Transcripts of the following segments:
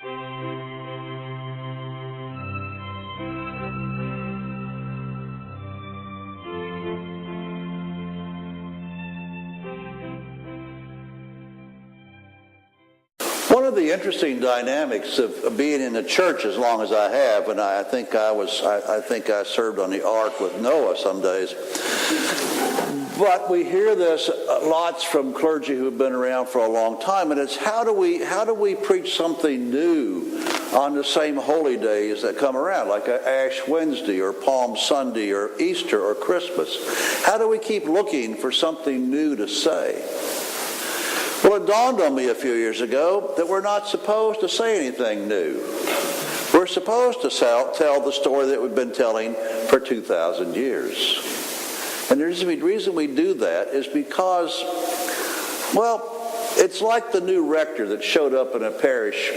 One of the interesting dynamics of being in the church as long as I have, and I think I served on the ark with Noah some days, but we hear this lots from clergy who've been around for a long time, and it's how do we preach something new on the same holy days that come around, like Ash Wednesday or Palm Sunday or Easter or Christmas? How do we keep looking for something new to say? Well, it dawned on me a few years ago that we're not supposed to say anything new. We're supposed to tell the story that we've been telling for 2,000 years. And the reason we do that is because, well, it's like the new rector that showed up in a parish.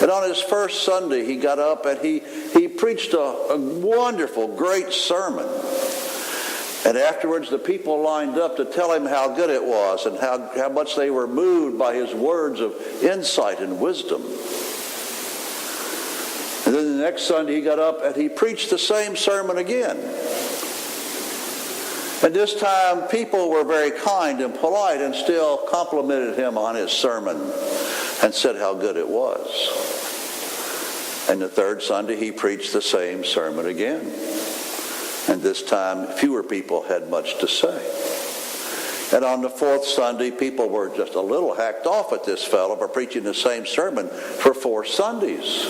And on his first Sunday, he got up and he preached a wonderful, great sermon. And afterwards, the people lined up to tell him how good it was and how much they were moved by his words of insight and wisdom. And then the next Sunday, he got up and he preached the same sermon again. And this time, people were very kind and polite and still complimented him on his sermon and said how good it was. And the third Sunday, he preached the same sermon again. And this time, fewer people had much to say. And on the fourth Sunday, people were just a little hacked off at this fellow for preaching the same sermon for 4 Sundays.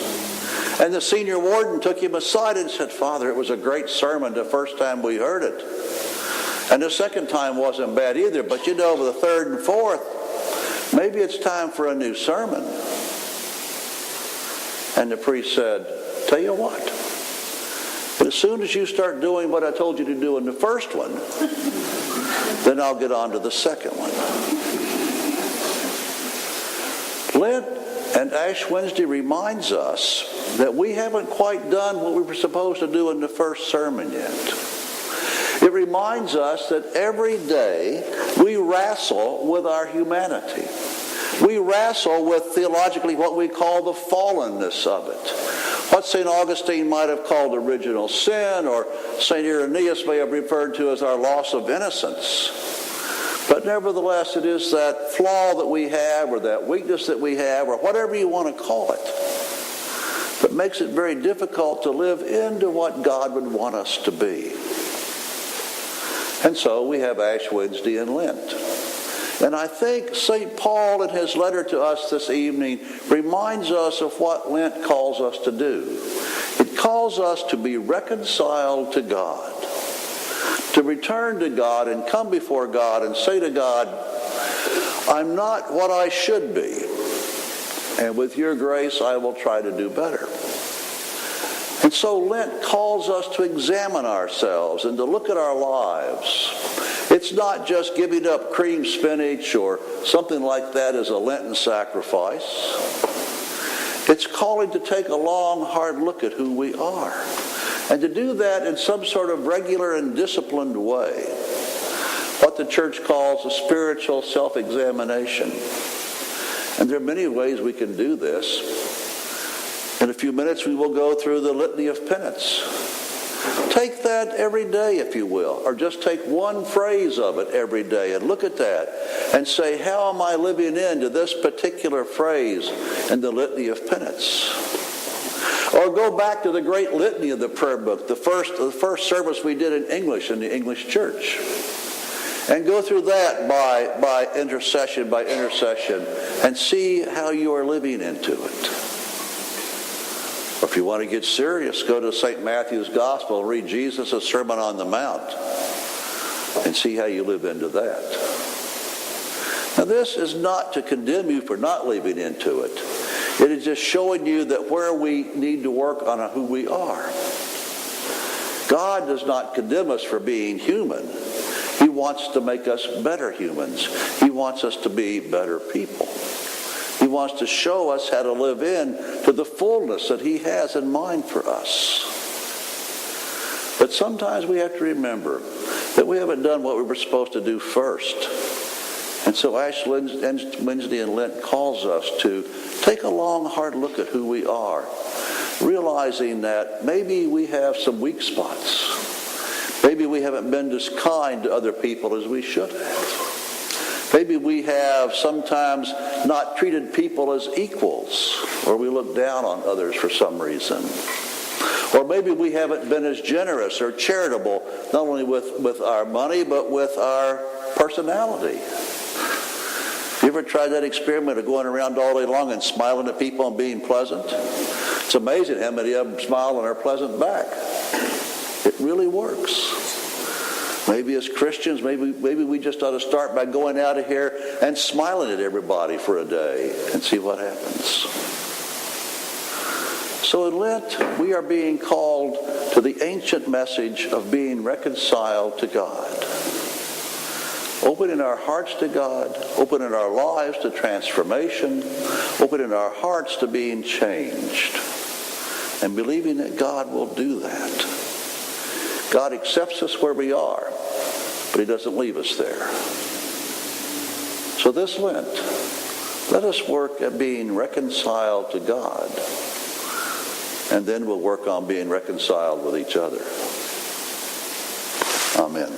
And the senior warden took him aside and said, "Father, it was a great sermon the first time we heard it. And the second time wasn't bad either. But you know, the third and fourth, maybe it's time for a new sermon." And the priest said, "Tell you what. But as soon as you start doing what I told you to do in the first one, then I'll get on to the second one." Lent and Ash Wednesday reminds us that we haven't quite done what we were supposed to do in the first sermon yet. It reminds us that every day we wrestle with our humanity. We wrestle with theologically what we call the fallenness of it. What St. Augustine might have called original sin, or St. Irenaeus may have referred to as our loss of innocence. But nevertheless, it is that flaw that we have, or that weakness that we have, or whatever you want to call it, that makes it very difficult to live into what God would want us to be. And so we have Ash Wednesday and Lent. And I think St. Paul, in his letter to us this evening, reminds us of what Lent calls us to do. It calls us to be reconciled to God, to return to God and come before God and say to God, "I'm not what I should be, and with your grace I will try to do better." And so Lent calls us to examine ourselves and to look at our lives. It's not just giving up cream spinach or something like that as a Lenten sacrifice. It's calling to take a long, hard look at who we are, and to do that in some sort of regular and disciplined way. What the church calls a spiritual self-examination. And there are many ways we can do this. In a few minutes we will go through the Litany of Penance. Take that every day, if you will, or just take one phrase of it every day and look at that and say, how am I living into this particular phrase in the Litany of Penance? Or go back to the great litany of the prayer book, the first service we did in English in the English church, and go through that by intercession, and see how you are living into it. Or if you want to get serious, go to St. Matthew's Gospel, read Jesus' Sermon on the Mount, and see how you live into that. Now, this is not to condemn you for not living into it. It is just showing you that where we need to work on who we are. God does not condemn us for being human. He wants to make us better humans. He wants us to be better people. He wants to show us how to live in to the fullness that He has in mind for us. But sometimes we have to remember that we haven't done what we were supposed to do first. And so Ash Wednesday in Lent calls us to take a long, hard look at who we are, realizing that maybe we have some weak spots. Maybe we haven't been as kind to other people as we should have. Maybe we have sometimes not treated people as equals, or we look down on others for some reason. Or maybe we haven't been as generous or charitable, not only with our money, but with our personality. You ever tried that experiment of going around all day long and smiling at people and being pleasant? It's amazing how many of them smile and are pleasant back. It really works. Maybe as Christians, maybe we just ought to start by going out of here and smiling at everybody for a day and see what happens. So in Lent, we are being called to the ancient message of being reconciled to God. Opening our hearts to God, opening our lives to transformation, opening our hearts to being changed, and believing that God will do that. God accepts us where we are, but He doesn't leave us there. So this Lent, let us work at being reconciled to God, and then we'll work on being reconciled with each other. Amen.